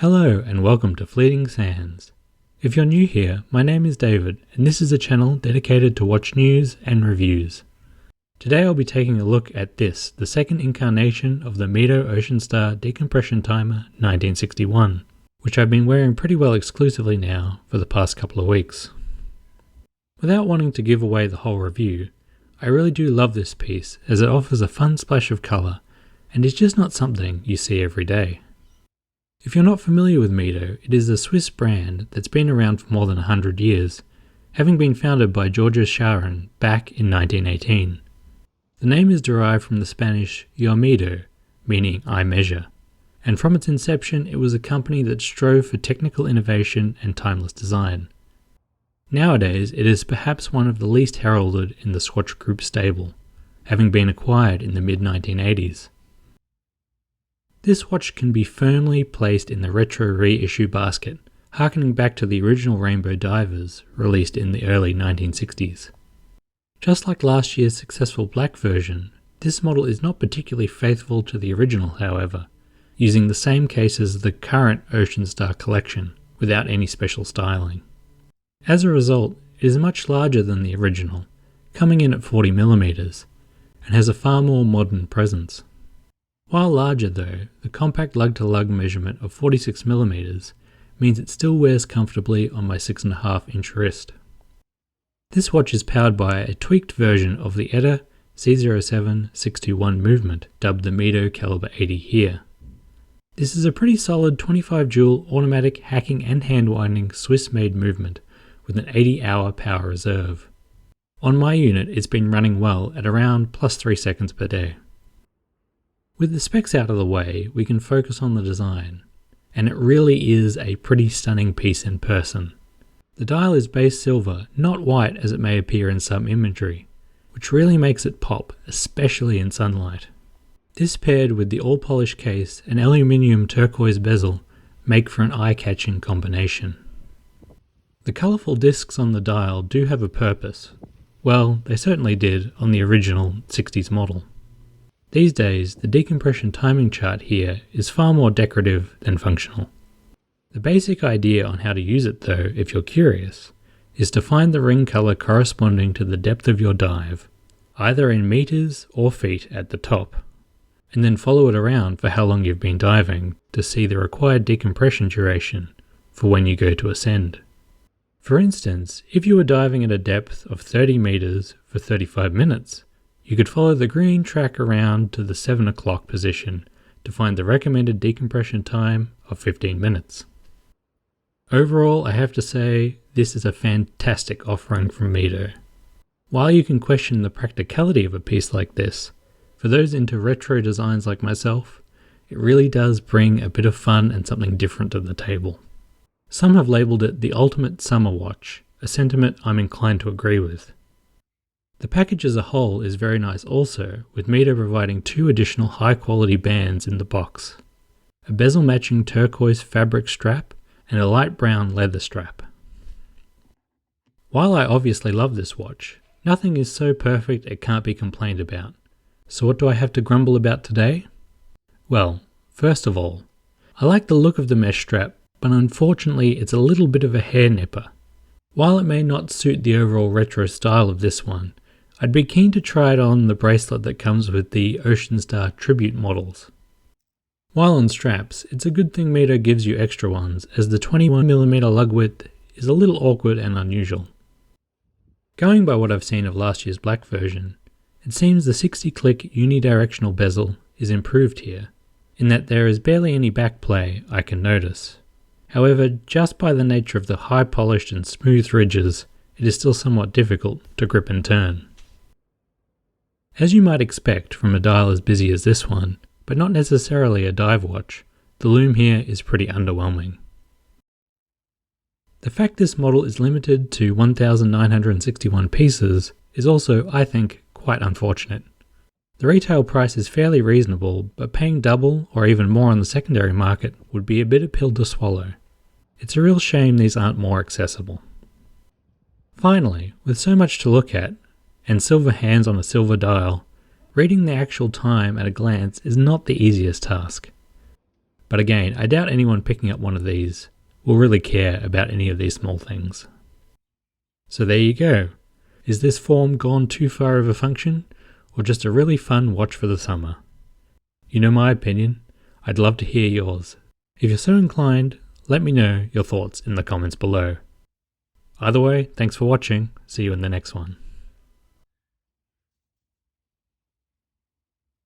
Hello and welcome to Fleeting Sands. If you're new here, my name is David and this is a channel dedicated to watch news and reviews. Today I'll be taking a look at this, the second incarnation of the Medo OceanStar Decompression Timer 1961, which I've been wearing pretty well exclusively now for the past couple of weeks. Without wanting to give away the whole review, I really do love this piece as it offers a fun splash of colour and is just not something you see every day. If you're not familiar with Medo, it is a Swiss brand that's been around for more than 100 years, having been founded by Georges Charron back in 1918. The name is derived from the Spanish Yo mido, meaning I measure, and from its inception it was a company that strove for technical innovation and timeless design. Nowadays it is perhaps one of the least heralded in the Swatch Group stable, having been acquired in the mid-1980s. This watch can be firmly placed in the retro reissue basket, harkening back to the original Rainbow Divers, released in the early 1960s. Just like last year's successful black version, this model is not particularly faithful to the original however, using the same case as the current OceanStar collection, without any special styling. As a result, it is much larger than the original, coming in at 40mm, and has a far more modern presence. While larger though, the compact lug-to-lug measurement of 46mm means it still wears comfortably on my 6.5-inch wrist. This watch is powered by a tweaked version of the ETA C07-621 movement, dubbed the Medo Caliber 80 here. This is a pretty solid 25-joule automatic hacking and hand-winding Swiss-made movement with an 80-hour power reserve. On my unit it's been running well at around plus 3 seconds per day. With the specs out of the way, we can focus on the design, and it really is a pretty stunning piece in person. The dial is base silver, not white as it may appear in some imagery, which really makes it pop, especially in sunlight. This paired with the all-polished case and aluminium turquoise bezel make for an eye-catching combination. The colourful discs on the dial do have a purpose. Well, they certainly did on the original 60s model. These days, the decompression timing chart here is far more decorative than functional. The basic idea on how to use it though, if you're curious, is to find the ring colour corresponding to the depth of your dive, either in meters or feet at the top, and then follow it around for how long you've been diving to see the required decompression duration for when you go to ascend. For instance, if you were diving at a depth of 30 meters for 35 minutes, you could follow the green track around to the 7 o'clock position to find the recommended decompression time of 15 minutes. Overall, I have to say, this is a fantastic offering from Medo. While you can question the practicality of a piece like this, for those into retro designs like myself, it really does bring a bit of fun and something different to the table. Some have labelled it the ultimate summer watch, a sentiment I'm inclined to agree with. The package as a whole is very nice also, with Medo providing 2 additional high-quality bands in the box. A bezel-matching turquoise fabric strap and a light brown leather strap. While I obviously love this watch, nothing is so perfect it can't be complained about. So what do I have to grumble about today? Well, first of all, I like the look of the mesh strap, but unfortunately it's a little bit of a hair nipper. While it may not suit the overall retro style of this one, I'd be keen to try it on the bracelet that comes with the OceanStar Tribute models. While on straps, it's a good thing Medo gives you extra ones, as the 21mm lug width is a little awkward and unusual. Going by what I've seen of last year's black version, it seems the 60-click unidirectional bezel is improved here, in that there is barely any backplay I can notice. However, just by the nature of the high-polished and smooth ridges, it is still somewhat difficult to grip and turn. As you might expect from a dial as busy as this one, but not necessarily a dive watch, the lume here is pretty underwhelming. The fact this model is limited to 1,961 pieces is also, I think, quite unfortunate. The retail price is fairly reasonable, but paying double or even more on the secondary market would be a bitter pill to swallow. It's a real shame these aren't more accessible. Finally, with so much to look at, and silver hands on a silver dial, reading the actual time at a glance is not the easiest task. But again, I doubt anyone picking up one of these will really care about any of these small things. So there you go. Is this form gone too far of a function, or just a really fun watch for the summer? You know my opinion. I'd love to hear yours. If you're so inclined, let me know your thoughts in the comments below. Either way, thanks for watching. See you in the next one.